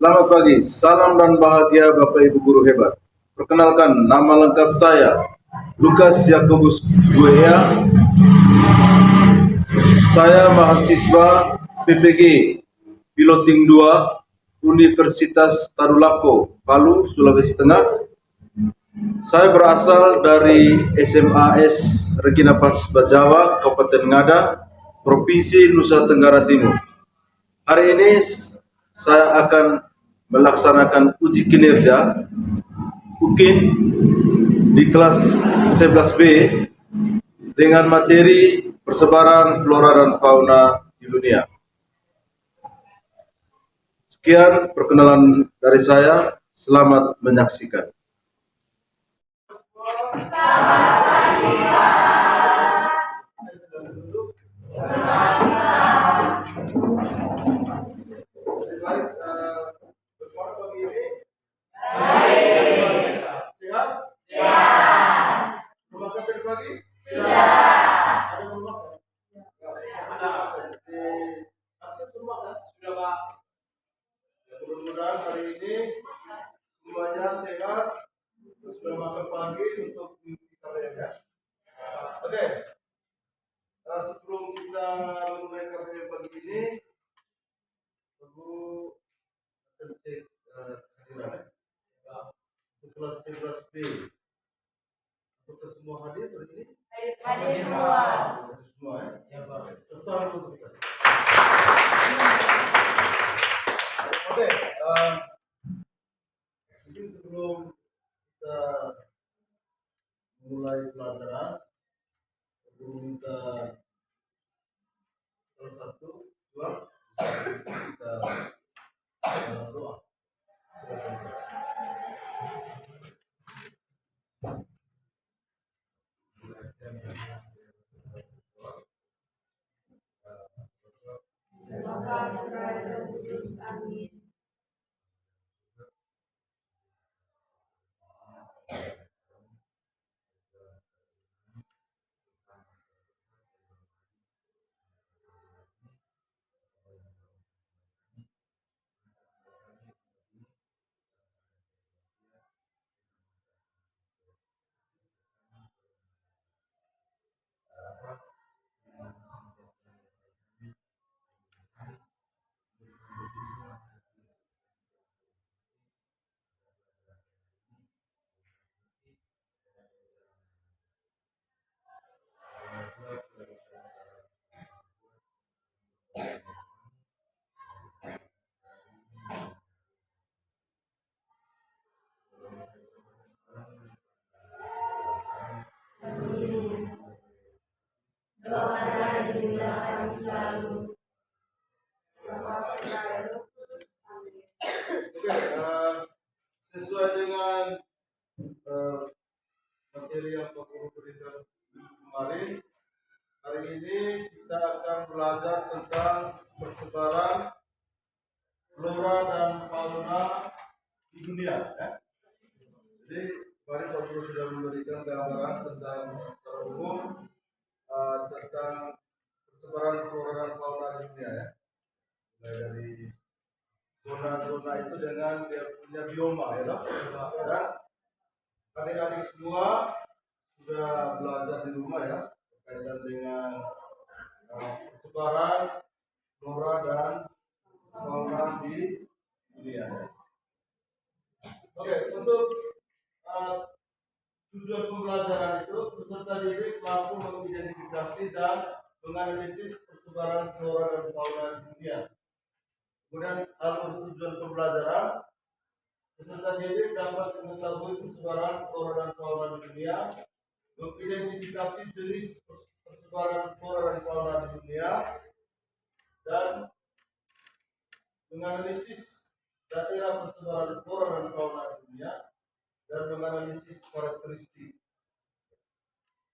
Selamat pagi, salam dan bahagia Bapak Ibu guru hebat. Perkenalkan, nama lengkap saya Lukas Yakobus Guea. Saya mahasiswa PPG Piloting 2 Universitas Tadulako, Palu, Sulawesi Tengah. Saya berasal dari SMAS Regina Pacis Bajawa, Kabupaten Ngada, Provinsi Nusa Tenggara Timur. Hari ini saya akan melaksanakan uji kinerja UKIN di kelas 11B dengan materi persebaran flora dan fauna di dunia. Sekian perkenalan dari saya, selamat menyaksikan. Mudah-mudahan hari ini semuanya sehat, sudah makan pagi untuk kita ya. Oke. Sebelum kita mulai kerja pagi ini, perlu cek hadiran untuk kelas 11B. Apakah semua hadir hari ini? Hadir semua. Hadir semua ya. Tepuk tangan untuk kita. Oke, mungkin sebelum kita mulai pelajaran, perlu minta salah satu dua kita doa. Amin. Doakan dimudahkan selalu. Oke, sesuai dengan materi yang Pak Guru berikan kemarin, hari ini kita akan belajar tentang persebaran flora dan fauna di dunia. Ya. Jadi kemarin Pak Guru sudah memberikan gambaran tentang secara umum tentang persebaran flora dan fauna di dunia ya. Mulai dari zona-zona itu dengan dia punya bioma ya toh. Dan adik-adik semua sudah belajar di rumah ya berkaitan dengan persebaran flora dan fauna di dunia. Ya. Oke, untuk tujuan pembelajaran itu peserta didik mampu mengidentifikasi dan menganalisis persebaran flora dan fauna di dunia. Kemudian alur tujuan pembelajaran, peserta didik dapat mengetahui persebaran flora dan fauna di dunia, mengidentifikasi jenis persebaran flora dan fauna di dunia, dan menganalisis daerah persebaran flora dan fauna di dunia, dan menganalisis karakteristik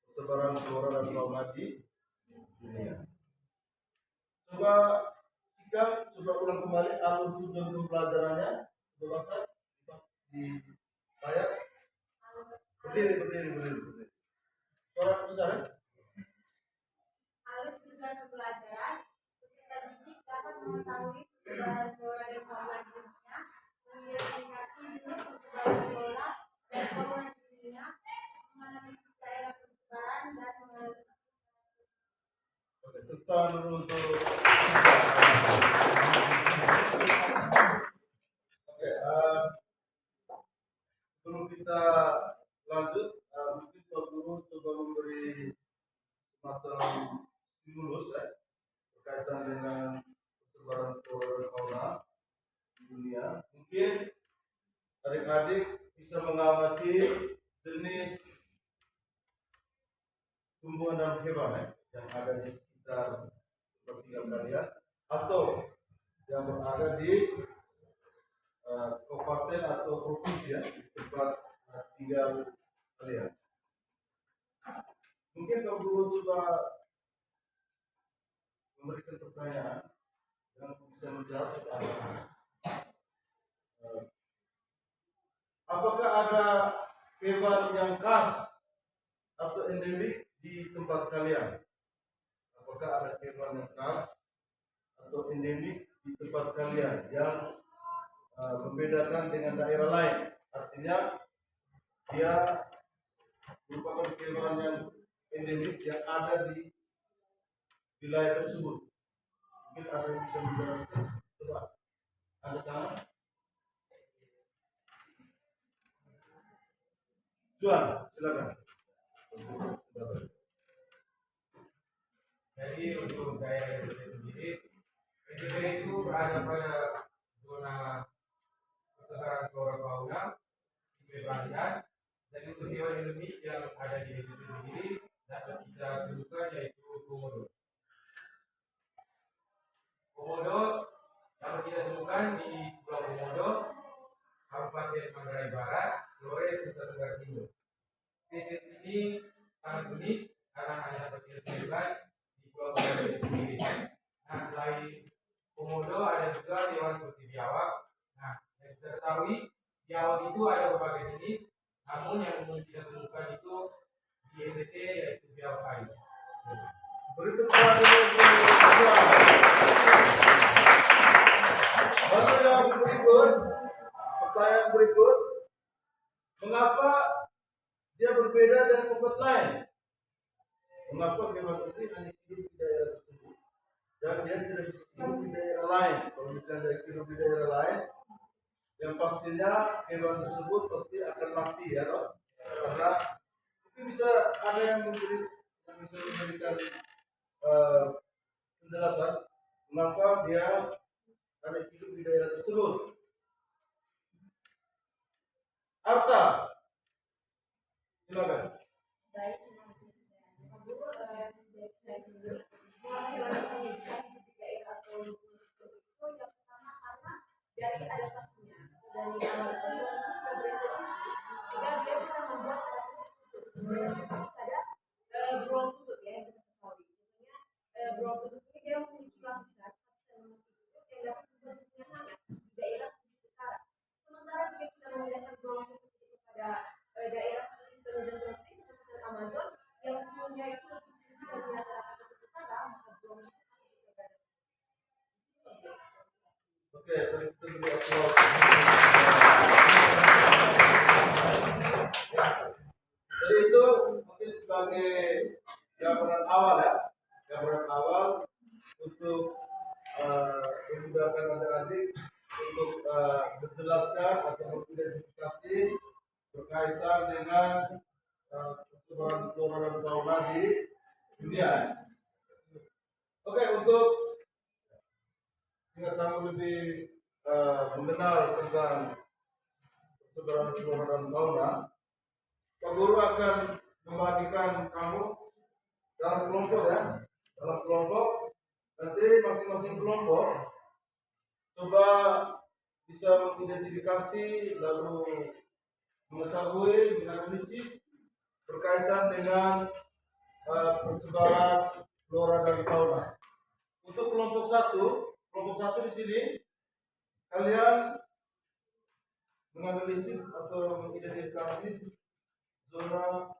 persebaran flora dan fauna di dunia. Coba ulang kembali alur tujuan pembelajarannya. Coba di layar. Berdiri. Suara besar ya? Alur tujuan pembelajaran, peserta didik dapat mengetahui persebaran flora dan fauna di dunia, untuk Oke, sebelum kita lanjut, mungkin Pak Guru coba memberi semacam stimulus berkaitan dengan persebaran flora dan fauna di dunia. Mungkin adik-adik bisa mengamati jenis tumbuhan dan hewan yang ada di sekitar tempat tinggal kalian atau yang berada di kabupaten atau provinsi di tempat tinggal kalian. Mungkin kalau guru coba memberikan pertanyaan yang bisa menjawab pertanyaan. Apakah ada hewan yang khas atau endemik di tempat kalian? Apakah ada hewan yang khas atau endemik di tempat kalian yang membedakan dengan daerah lain? Artinya dia merupakan hewan yang endemik yang ada di wilayah tersebut. Mungkin ada yang bisa menjelaskan? Coba, ada tangan? Juan, silakan. Jadi untuk daerah itu sendiri, NTB itu berada pada zona persebaran flora fauna di Perbandingan, dan untuk hewan endemik yang ada di NTB sendiri dapat kita temukan yaitu komodo. Komodo dapat kita temukan di Pulau Komodo, Kabupaten Manggarai Barat, Flores, Nusa Tenggara Timur. Spesies ini sangat unik karena hanya dapat kita temukan di Pulau Komodo itu sendiri. Nah, selain komodo ada juga hewan seperti biawak. Nah, yang kita ketahui biawak itu ada berbagai jenis, namun yang umum kita temukan itu di NTT yaitu biawak kayu. Berikut pertanyaan berikut, mengapa dia berbeda dengan tempat lain? Mengapa hewan ini hanya hidup di daerah tersebut dan dia tidak bisa hidup di daerah lain? Kalau misalnya dia hidup di daerah lain, yang pastinya hewan tersebut pasti akan mati ya toh? Karena mungkin bisa ada yang bisa memberikan penjelasan mengapa dia hanya hidup di daerah tersebut. Arta, silakan. Baik, terima kasih. Guru, saya sendiri, hewan yang bisa hidup di daerah atau lingkungan tertentu itu yang pertama karena dari adaptasinya, dari awal itu sudah berevolusi sehingga dia bisa membuat adaptasi khusus. Seperti pada beruang kutub ya yang kita ketahui. Contohnya beruang kutub ini dia memiliki lapisan yang dapat membuat hidupnya hangat di daerah kutub utara. Sementara jika kita memindahkan beruang kutub itu kepada daerah seperti penunjang tropis seperti Amazon yang suhunya itu lebih tinggi dari rata-rata kutub utara, maka beruang itu bisa beradaptasi. Oke, tadi kita beri aplaus. Jadi itu mungkin sebagai gambaran awal gambaran awal untuk memudahkan adik-adik untuk menjelaskan atau mengidentifikasi berkaitan dengan persebaran flora dan fauna di dunia. Oke, untuk sehingga kamu lebih mengenal tentang persebaran flora dan fauna, Pak Guru akan membagikan kamu dalam kelompok dalam kelompok. Nanti masing-masing kelompok coba bisa mengidentifikasi lalu mengetahui, menganalisis berkaitan dengan persebaran flora dan fauna. Untuk kelompok satu di sini kalian menganalisis atau mengidentifikasi zona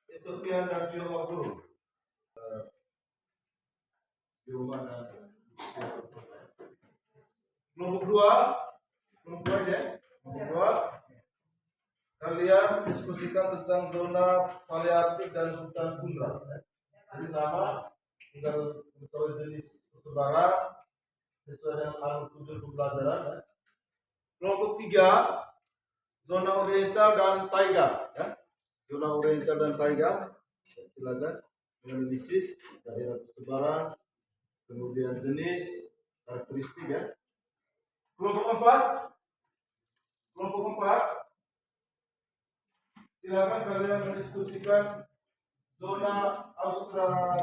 Ethiopian dan bioma guru. Kelompok dua, kalian diskusikan tentang zona paleartik dan hutan tundra. Jadi sama, tinggal mengetahui jenis persebaran sesuai dengan alur tujuan pembelajaran. Ya. Kelompok 3, zona oriental dan taiga. Ya. Zona oriental dan taiga. Silakan analisis daerah persebaran, kemudian jenis, karakteristik ya. Kelompok 4, silakan kalian mendiskusikan zona Australia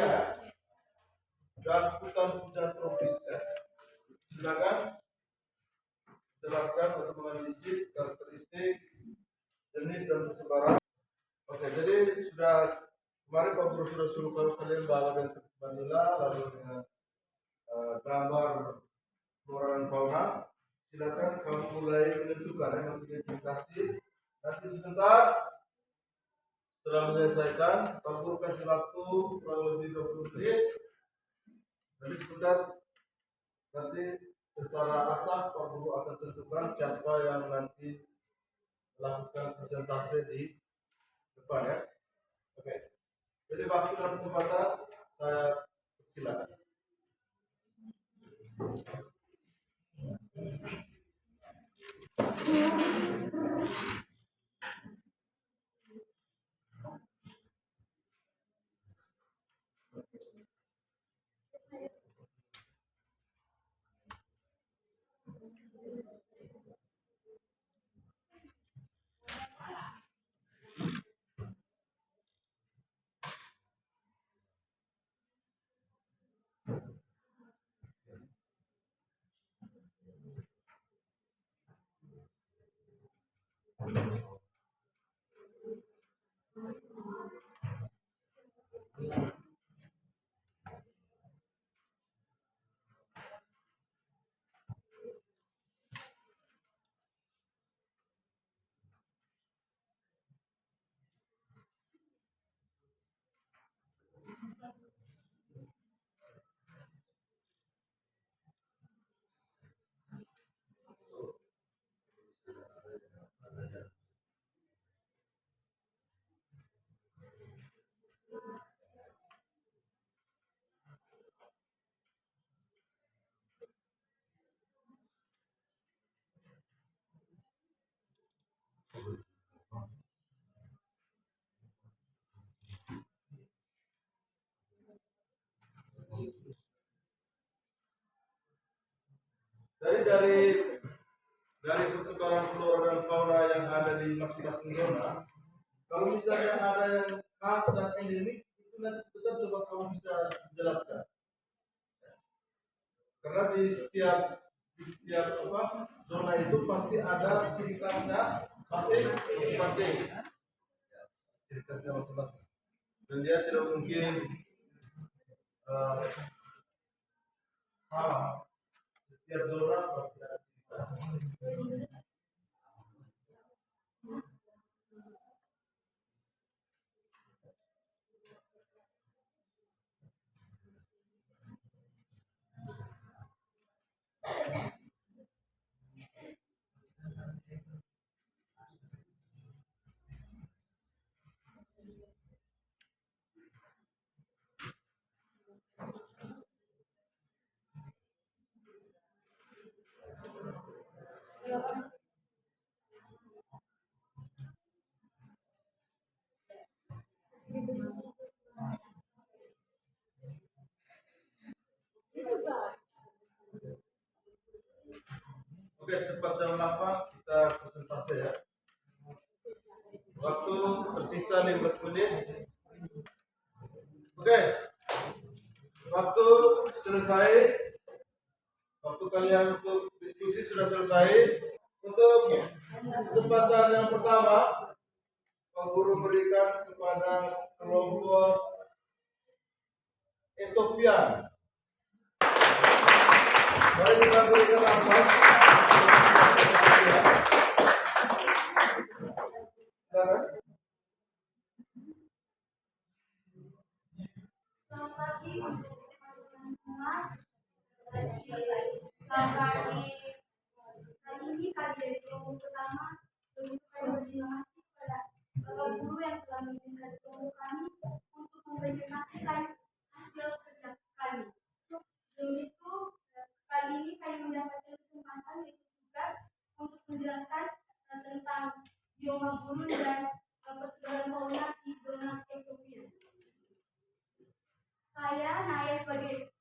ya, dan hutan tropis ya. Silakan jelaskan atau menganalisis karakteristik, jenis dan persebaran. Oke, jadi sudah kemarin Pak Guru sudah suruh kalian bawa dan Manila lalu dengan gambar flora dan fauna. Silakan kamu mulai menentukan ya, mengidentifikasi. Nanti sebentar setelah menyelesaikan, Pak Guru kasih waktu kurang lebih 20 menit. Nanti sebentar, nanti secara acak Pak Guru akan tentukan siapa yang nanti melakukan presentasi di depan ya. Oke. Jadi waktu dan kesempatan saya persilakan. Dari persebaran flora dan fauna yang ada di masing-masing zona, kalau misalnya ada yang khas dan endemik, itu nanti sebentar coba kamu bisa jelaskan. Karena di setiap zona itu pasti ada ciri khasnya masing-masing. Ciri khasnya masing-masing. Dan dia tidak mungkin sama. Setiap zona pasti ada ciri khas. Oke, tepat jam 8 kita presentasi ya. Waktu tersisa 15 menit. Oke, waktu selesai. Waktu kalian untuk diskusi sudah selesai. Untuk kesempatan yang pertama, Pak Guru berikan kepada kelompok Ethiopian. Mari kita berikan nafas. Selamat pagi untuk teman-teman semua. Selamat pagi. Hari ini kami dari kelompok pertama mengucapkan berterima kasih kepada Bapak Guru yang telah mengizinkan kelompok kami untuk mempresentasikan hasil kerja kami. bioma gurun dan persebaran fauna di zona ekotropis. Saya Naya sebagai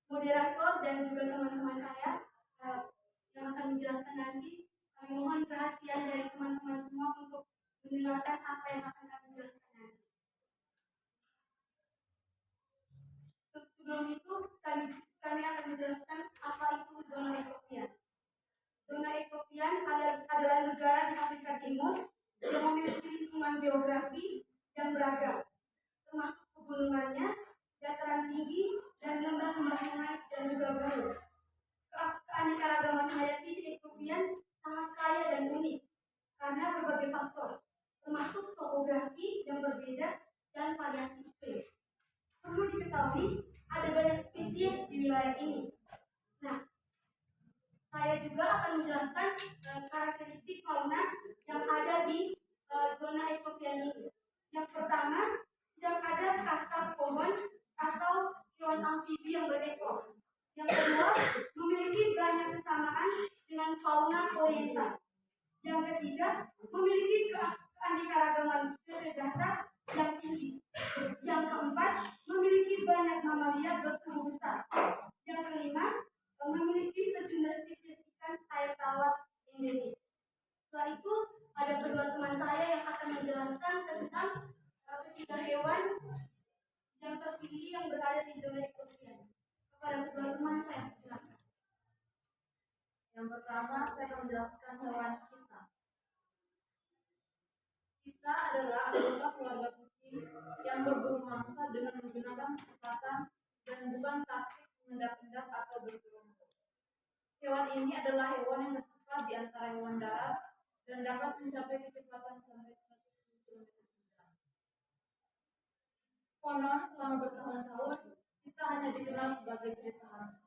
moderator dan juga teman-teman saya yang akan menjelaskan nanti. Kami mohon perhatian dari teman-teman semua untuk mendengarkan apa yang akan kami jelaskan nanti. Sebelum itu, kami akan menjelaskan apa itu zona ektropian. Zona ektropian adalah negara di Afrika Timur yang memiliki lingkungan geografi yang beragam, termasuk pegunungannya, dataran tinggi, dan lembah-lembah sungai dan juga gurun. Keanekaragaman hayati di ektropian sangat kaya dan unik karena berbagai faktor, termasuk topografi yang berbeda dan variasi iklim. Perlu diketahui, ada banyak spesies di wilayah ini. Nah, saya juga akan menjelaskan karakteristik fauna yang ada di zona ektropian ini. Yang pertama, yang ada atap pohon atau hewan amfibi yang berekor. Yang kedua, memiliki banyak kesamaan dengan fauna oriental. Yang ketiga, memiliki keanekaragaman vertebrata yang tinggi. Yang keempat, memiliki banyak mamalia bertubuh besar. Yang kelima, memiliki sejumlah spesies ikan air tawar endemik. Setelah itu, ada kedua teman saya yang akan menjelaskan tentang ketiga hewan yang terpilih yang berada di zona ektropian. Kepada kedua teman saya silakan. Yang pertama, saya akan menjelaskan hewan cheetah. Cheetah adalah anggota keluarga kucing yang berburu mangsa dengan menggunakan kecepatan dan bukan taktik mengendap-endap atau bergerombol. Hewan ini adalah hewan yang tercepat di antara hewan darat dan dapat mencapai kecepatan sampai 110 km/jam. Konon selama bertahun-tahun, cheetah hanya dikenal sebagai cerita hantu.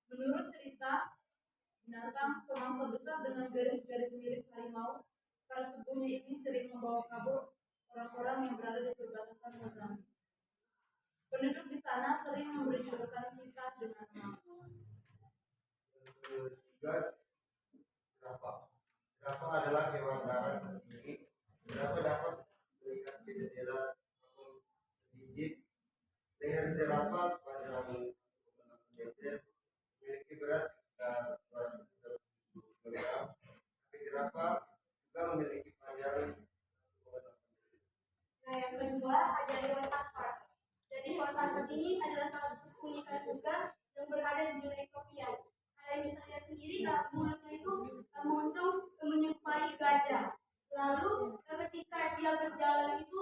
Menurut cerita, binatang pemangsa besar dengan garis-garis mirip harimau pada tubuhnya ini sering membawa kabur orang-orang yang berada di perbatasan Mozambik. Penduduk di sana sering memberi julukan cheetah dengan nama. Ketiga, jerapah. Jerapah adalah hewan darat tertinggi. Jerapah dapat melihat di jendela ataupun digit. Leher jerapah sepanjang 1,6 meter, memiliki berat sekitar 230 kg. Kaki jerapah juga memiliki panjang 1,8 meter. Nah, yang kedua ada hewan takar. Jadi hewan takar ini adalah salah satu keunikan juga yang berada di zona ektropian. Kalian bisa lihat sendiri kalau mulutnya itu moncong menyerupai gajah. Lalu ketika dia berjalan itu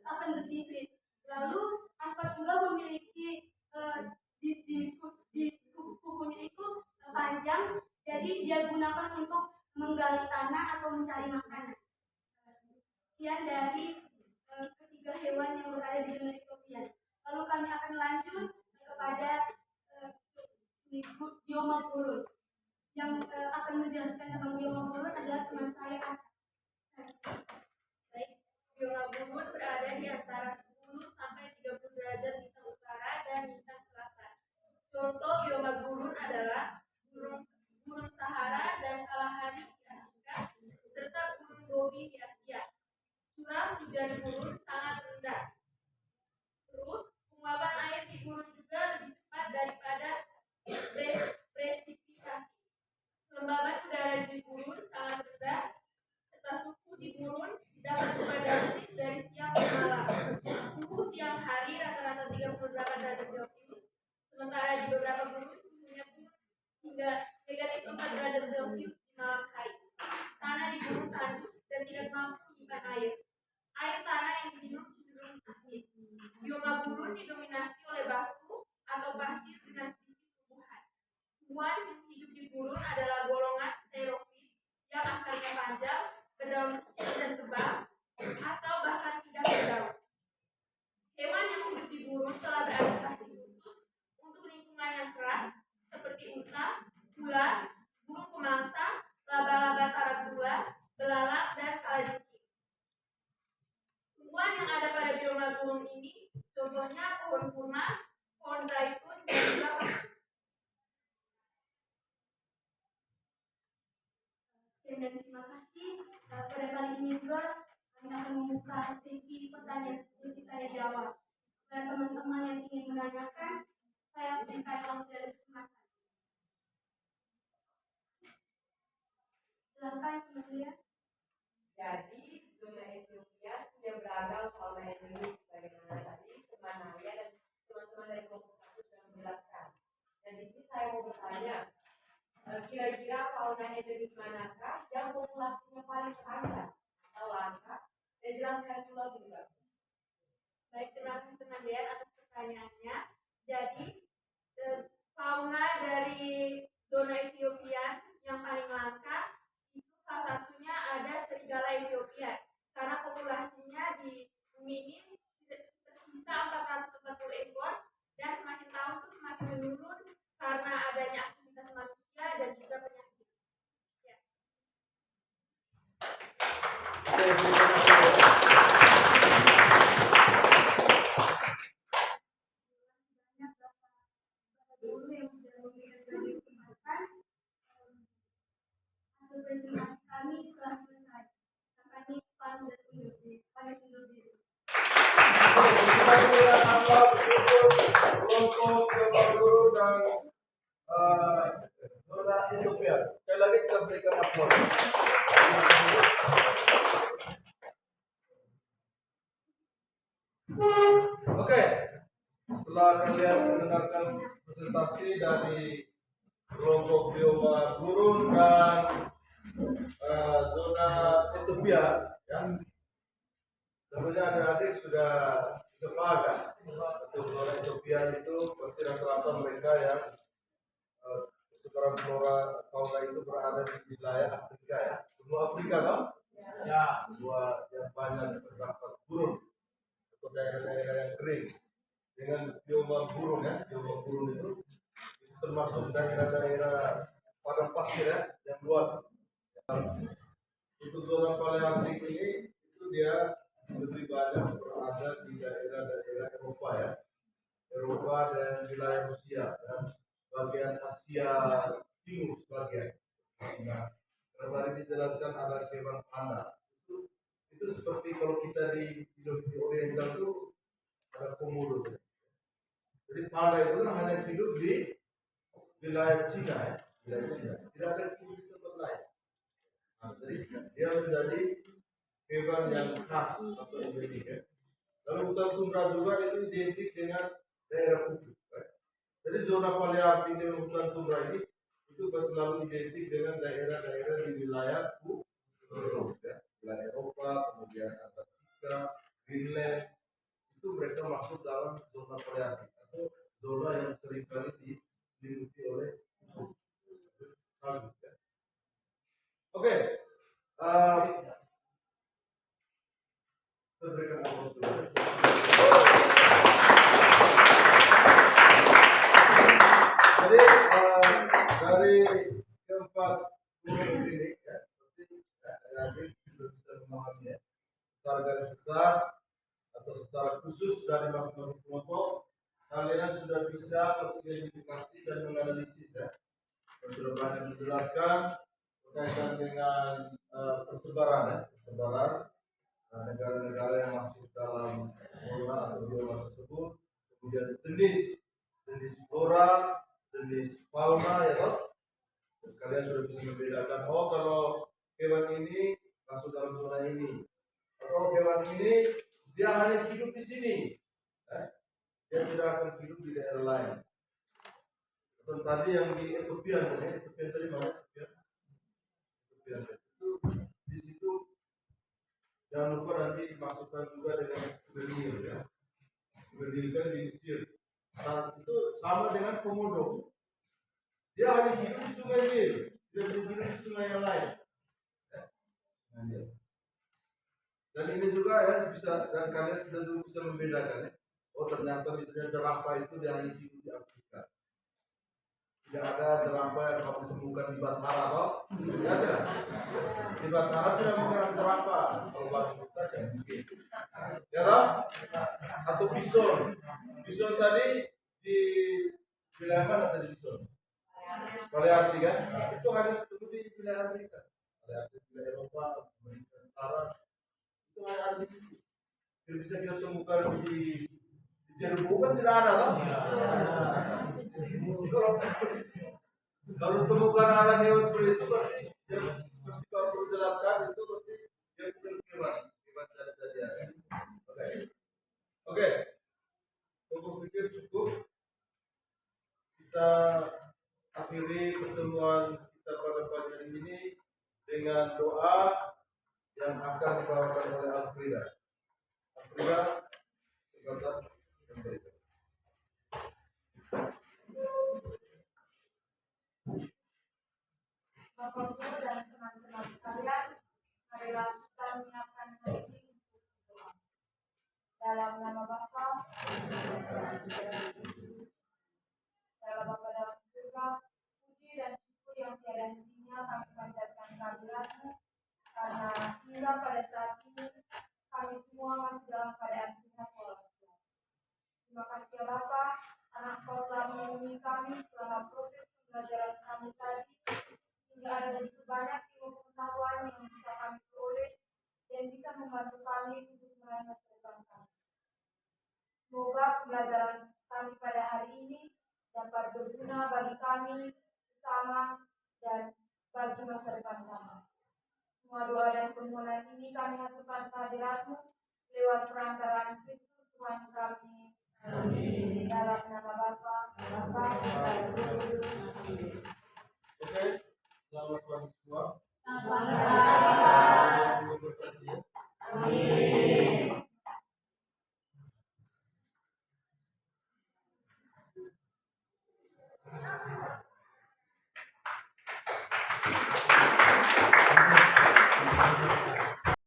akan berjijit. Lalu apa juga memiliki di kukunya itu panjang, jadi dia gunakan untuk menggali tanah atau mencari makanan. Sekian dari ketiga hewan yang berada di zona ektropian. Lalu kami akan lanjut kepada bioma gurun. Yang akan menjelaskan tentang bioma gurun adalah teman saya Aca. Baik, bioma gurun berada di antara 10 sampai 30 derajat bintang utara dan bintang selatan. Contoh bioma gurun adalah gunung Sahara dan Kalahari di Afrika, serta gunung Gobi di Asia. Curah hujan gurun sangat rendah. Terus, penguapan air di gurun juga lebih cepat daripada presipitasi. Kelembaban udara di gurun sangat rendah, serta suhu di gurun dapat berubah drastis dari siang ke malam. Suhu siang hari rata-rata 38 derajat Celcius, sementara di beberapa gurun suhunya pun hingga negatif 4 derajat Celcius di malam hari. Tanah di gurun tandus dan tidak mampu menyimpan air. Air tanah yang diminum cenderung asin. Bioma gurun didominasi oleh batu atau pasir dengan sedikit tumbuhan. Tumbuhan yang hidup di gurun adalah golongan xerophyll yang akarnya panjang, berdaun kecil dan tebal, atau bahkan tidak berdaun. Hewan yang hidup di gurun telah beradaptasi khusus untuk lingkungan yang keras, seperti unta, ular, burung pemangsa, laba-laba tarantula, belalang, dan kalajengking. Tumbuhan yang ada pada bioma gurun ini contohnya pohon kurma, pohon zaitun, dan juga kaktus. Dan terima kasih. Pada kali ini juga kami akan membuka sesi tanya jawab. Bagi teman-teman yang ingin menanyakan, saya berikan waktu dan kesempatan. Silakan, Kementerian. Jadi zona Ethiopia punya beragam fauna endemik sebagaimana tadi teman Naya dan teman-teman dari kelompok 1 sudah menjelaskan. Dan di sini saya mau bertanya, kira-kira fauna endemik manakah yang populasinya paling terancam atau langka? Dan jelaskan juga lebih bagus. Baik, terima kasih teman Dean atas pertanyaannya. Jadi fauna dari zona Ethiopia yang paling langka itu salah satunya ada serigala Ethiopia karena populasinya di bumi ini tersisa 440 ekor dan semakin tahun tuh semakin menurun karena adanya aktivitas manusia dan juga penyakit. Ya. Guru yang sudah memberikan kami kesempatan. Hasil presentasi kami telah selesai. Kami pamit undur diri. Kita melihat amal kelompok guru dan zona Ethiopia. Sekali lagi kita berikan aplaus. Oke, setelah kalian mendengarkan presentasi dari kelompok bioma gurun dan zona Ethiopia, ya, tentunya adik-adik sudah sepakat untuk zona Ethiopia itu berarti rata-rata mereka yang sekarang fauna itu berada di wilayah Afrika, ya, benua Afrika kan? Ya, benua yang banyak terdapat gurun atau daerah-daerah yang kering dengan bioma gurun, ya. Bioma gurun itu termasuk daerah-daerah padang pasir, ya, yang luas. Untuk zona palearktik ini itu dia lebih banyak berada di daerah-daerah Eropa, ya, Eropa dan wilayah Rusia dan bagian Asia Timur sebagian. Nah, tadi dijelaskan ada hewan panda. Itu seperti kalau kita di Oriental itu ada komodo. Jadi panda itu kan hanya hidup di wilayah Cina, ya, wilayah Cina. Tidak ada hidup di tempat lain. Nah, jadi dia menjadi hewan yang khas atau endemik, ya. Lalu hutan tundra juga itu identik dengan daerah kutub. Ya. Jadi zona palearktik dan hutan tundra ini itu selalu identik dengan daerah-daerah di wilayah kutub, ya. Wilayah Eropa, kemudian Antartika, Greenland, itu mereka masuk dalam zona palearktik atau zona yang seringkali diselimuti oleh salju, ya. Oke. Kita berikan aplaus dulu. Jadi dari keempat guru ini, ya, pasti adik sudah bisa memahami, ya, secara garis besar atau secara khusus dari masing-masing kelompok kalian sudah bisa mengidentifikasi dan menganalisis, ya, dan sudah banyak menjelaskan berkaitan dengan persebaran, ya, persebaran negara-negara yang masuk dalam zona atau bioma tersebut, kemudian jenis flora, jenis fauna, ya toh. Kalian sudah bisa membedakan, oh kalau hewan ini masuk dalam zona ini, atau hewan ini dia hanya hidup di sini, dia tidak akan hidup di daerah lain. Dan tadi yang di Ethiopia tadi mana? Ethiopia itu di situ jangan lupa nanti masukkan juga dengan Nil, ya. Nil kan di Mesir. Nah, itu sama dengan komodo. Dia hanya hidup di sungai Nil, dia bisa hidup di sungai yang lain. Ya. Dan ini juga, ya, bisa, dan kalian juga bisa membedakan, ya. Oh, ternyata misalnya jerapah itu dia hanya hidup di Afrika. Tidak ada jerapah yang kamu temukan di Batara, toh? Ya, tidak. Di Batara tidak mungkin ada jerapah. Kalau baru kita ya mungkin. Ya, toh? Atau bison. Bison tadi di wilayah mana tadi bison? Palearktik, kan? Itu hanya ketemu di wilayah Amerika. Palearktik, wilayah Eropa, Amerika. bisa kita temukan di Cirebon kan tidak ada kan? Kalau temukan anak hewan seperti itu berarti yang seperti Bapak jelaskan itu berarti dia bukan hewan jadi. Oke, untuk pikir cukup. Kita akhiri pertemuan kita pada pagi hari ini dengan doa yang akan dibawakan oleh Alfrida. Alfrida, silakan memberikan. Bapak Guru dan teman-teman sekalian, marilah kita menyiapkan hari ini untuk berdoa. Dalam nama Bapa, dalam Bapa dalam surga, puji dan syukur yang tiada hentinya kami panjatkan kehadirat-Mu, karena hingga pada saat ini kami semua masih dalam keadaan sehat walafiat. Terima kasih ya Bapa, karena Kau telah melindungi kami selama proses pembelajaran kami tadi, sehingga ada begitu banyak ilmu pengetahuan yang bisa kami peroleh dan bisa membantu kami untuk meraih masa depan kami. Semoga pembelajaran kami pada hari ini dapat berguna bagi kami sesama dan bagi masa depan kami. Semua doa dan permohonan ini kami haturkan kehadirat-Mu lewat perantaraan Kristus Tuhan kami. Amin. Dalam nama Bapa, dan Roh Kudus. Oke, selamat pagi semua. Selamat pagi. Amin.